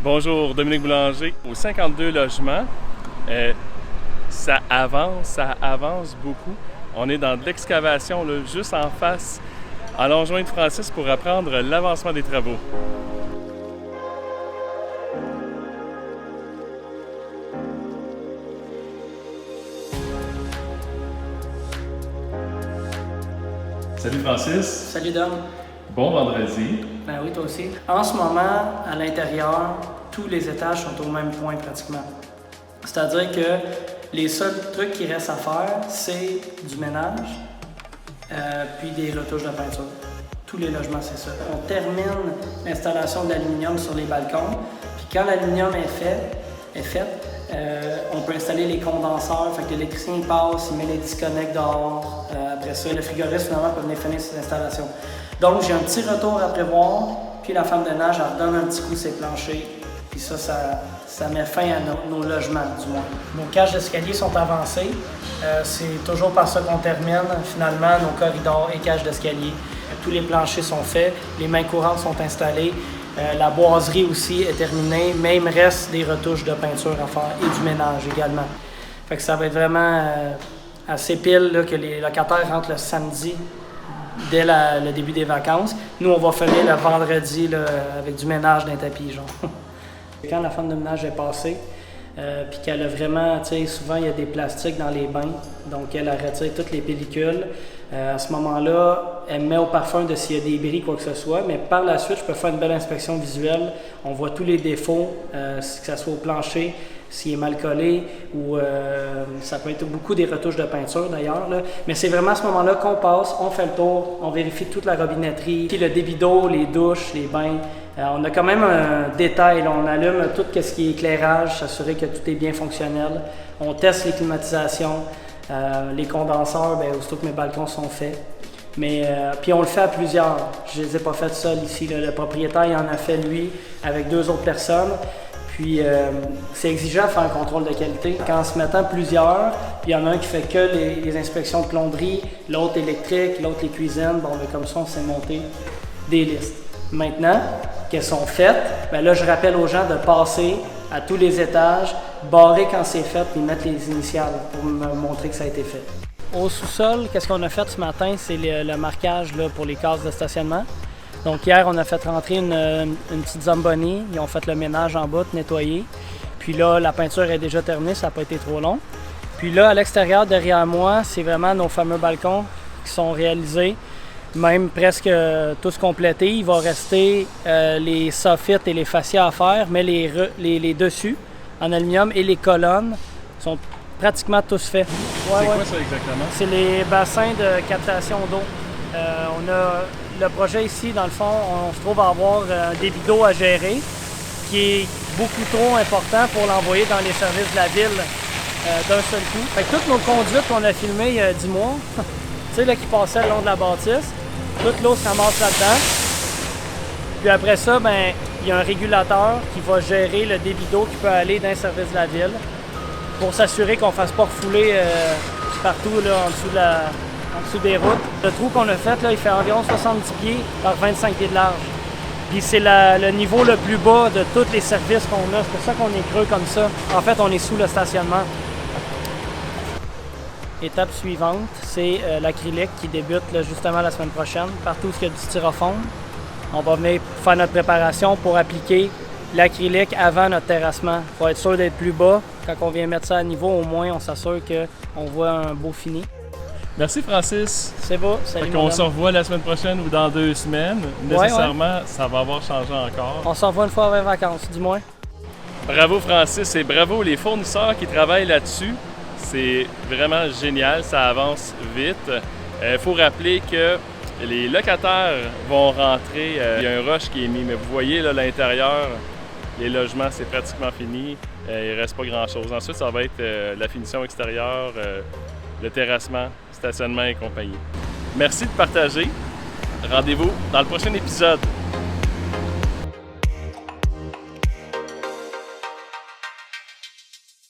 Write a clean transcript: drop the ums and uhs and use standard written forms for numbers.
Bonjour, Dominique Boulanger. Au 52 logements, ça avance beaucoup. On est dans de l'excavation là, juste en face, allons joindre Francis pour apprendre l'avancement des travaux. Salut Francis. Salut Dom. Bon vendredi. Ben oui, toi aussi. En ce moment, à l'intérieur, tous les étages sont au même point pratiquement. C'est-à-dire que les seuls trucs qui restent à faire, c'est du ménage, puis des retouches de peinture. Tous les logements, c'est ça. On termine l'installation de l'aluminium sur les balcons, puis quand l'aluminium est fait, on peut installer les condenseurs, fait que l'électricien passe, il met les disconnects dehors. Après ça, le frigoriste finalement peut venir finir ses installations. Donc j'ai un petit retour à prévoir, puis la femme de ménage elle donne un petit coup ses planchers, puis ça met fin à nos logements du moins. Nos cages d'escalier sont avancées, c'est toujours par ça qu'on termine finalement nos corridors et cages d'escalier. Tous les planchers sont faits, les mains courantes sont installées. La boiserie aussi est terminée, mais il me reste des retouches de peinture à faire et du ménage également. Fait que ça va être vraiment assez pile là, que les locataires rentrent le samedi dès le début des vacances. Nous, on va finir le vendredi là, avec du ménage d'un tapis, genre. Quand la femme de ménage est passée, puis qu'elle a vraiment, tu sais, souvent il y a des plastiques dans les bains, donc elle retire toutes les pellicules. À ce moment-là, elle met au parfum de s'il y a des bris, quoi que ce soit, mais par la suite, je peux faire une belle inspection visuelle. On voit tous les défauts, que ce soit au plancher, s'il est mal collé, ou ça peut être beaucoup des retouches de peinture d'ailleurs. Là. Mais c'est vraiment à ce moment-là qu'on passe, on fait le tour, on vérifie toute la robinetterie, puis le débit d'eau, les douches, les bains. On a quand même un détail, là. On allume tout ce qui est éclairage, s'assurer que tout est bien fonctionnel. On teste les climatisations, les condenseurs, bien, aussitôt que mes balcons sont faits. Mais puis on le fait à plusieurs. Je ne les ai pas faites seuls ici. Là. Le propriétaire il en a fait lui avec 2 autres personnes. Puis c'est exigeant de faire un contrôle de qualité. Quand en se mettant plusieurs, puis il y en a un qui fait que les inspections de plomberie, l'autre électrique, l'autre les cuisines, bon, comme ça on s'est monté des listes. Maintenant qu'elles sont faites, bien là je rappelle aux gens de passer à tous les étages, barrer quand c'est fait, puis mettre les initiales pour me montrer que ça a été fait. Au sous-sol, qu'est-ce qu'on a fait ce matin? C'est le marquage là, pour les cases de stationnement. Donc hier, on a fait rentrer une petite Zamboni. Ils ont fait le ménage en bas, nettoyer. Puis là, la peinture est déjà terminée, ça n'a pas été trop long. Puis là, à l'extérieur, derrière moi, c'est vraiment nos fameux balcons qui sont réalisés, même presque tous complétés. Il va rester les soffits et les fascias à faire, mais les dessus en aluminium et les colonnes sont pratiquement tous faits. C'est quoi ça exactement? C'est les bassins de captation d'eau. On a le projet ici, dans le fond, on se trouve à avoir un débit d'eau à gérer qui est beaucoup trop important pour l'envoyer dans les services de la ville d'un seul coup. Fait que toutes nos conduites qu'on a filmées il y a 10 mois, tu sais, là, qui passaient le long de la bâtisse, toute l'eau se ramasse là-dedans. Puis après ça, ben, il y a un régulateur qui va gérer le débit d'eau qui peut aller dans les services de la ville pour s'assurer qu'on ne fasse pas refouler partout là, en dessous des routes. Le trou qu'on a fait, là, il fait environ 70 pieds par 25 pieds de large. Puis c'est le niveau le plus bas de tous les services qu'on a. C'est pour ça qu'on est creux comme ça. En fait, on est sous le stationnement. Étape suivante, c'est l'acrylique qui débute là, justement la semaine prochaine. Partout où il y a du styrofoam, on va venir faire notre préparation pour appliquer l'acrylique avant notre terrassement. Il faut être sûr d'être plus bas. Quand on vient mettre ça à niveau, au moins, on s'assure qu'on voit un beau fini. Merci Francis. C'est beau, salut. On se revoit la semaine prochaine ou dans 2 semaines. Nécessairement, ça va avoir changé encore. On se revoit une fois avant les vacances, du moins. Bravo Francis et bravo les fournisseurs qui travaillent là-dessus. C'est vraiment génial, ça avance vite. Il faut rappeler que les locataires vont rentrer. Il y a un rush qui est mis, mais vous voyez là, l'intérieur, les logements, c'est pratiquement fini. Il ne reste pas grand-chose. Ensuite, ça va être la finition extérieure, le terrassement, stationnement et compagnie. Merci de partager. Rendez-vous dans le prochain épisode.